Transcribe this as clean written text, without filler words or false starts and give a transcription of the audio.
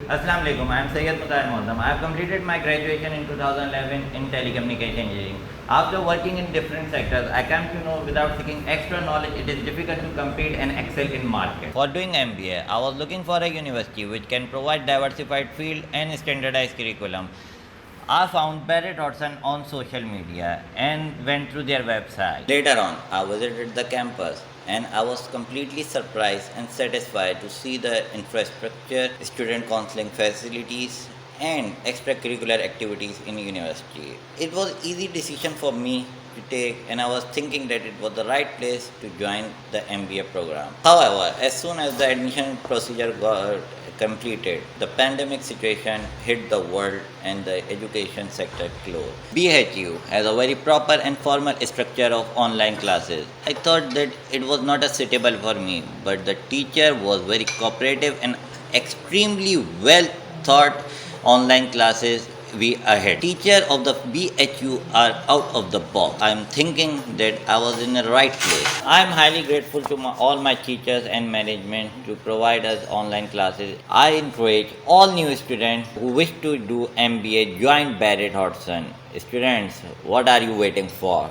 Assalamu alaikum. I am Moazzam. I have completed my graduation in 2011 in telecommunication engineering. After working in different sectors, I came to know without seeking extra knowledge, it is difficult to compete and excel in market. For doing MBA, I was looking for a university which can provide diversified field and standardized curriculum. I found Barrett Hudson on social media and went through their website. Later on, I visited the campus and I was completely surprised and satisfied to see the infrastructure, student counseling facilities, and extracurricular activities in university. It was easy decision for me to take, and I was thinking that it was the right place to join the MBA program. However, as soon as the admission procedure got completed, the pandemic situation hit the world and the education sector closed. BHU has a very proper and formal structure of online classes. I thought that it was not a suitable for me, but the teacher was very cooperative and extremely well thought online classes we ahead. Teacher of the BHU are out of the box. I am thinking that I was in the right place. I am highly grateful to all my teachers and management to provide us online classes. I encourage all new students who wish to do MBA join Barrett Hudson. Students, what are you waiting for?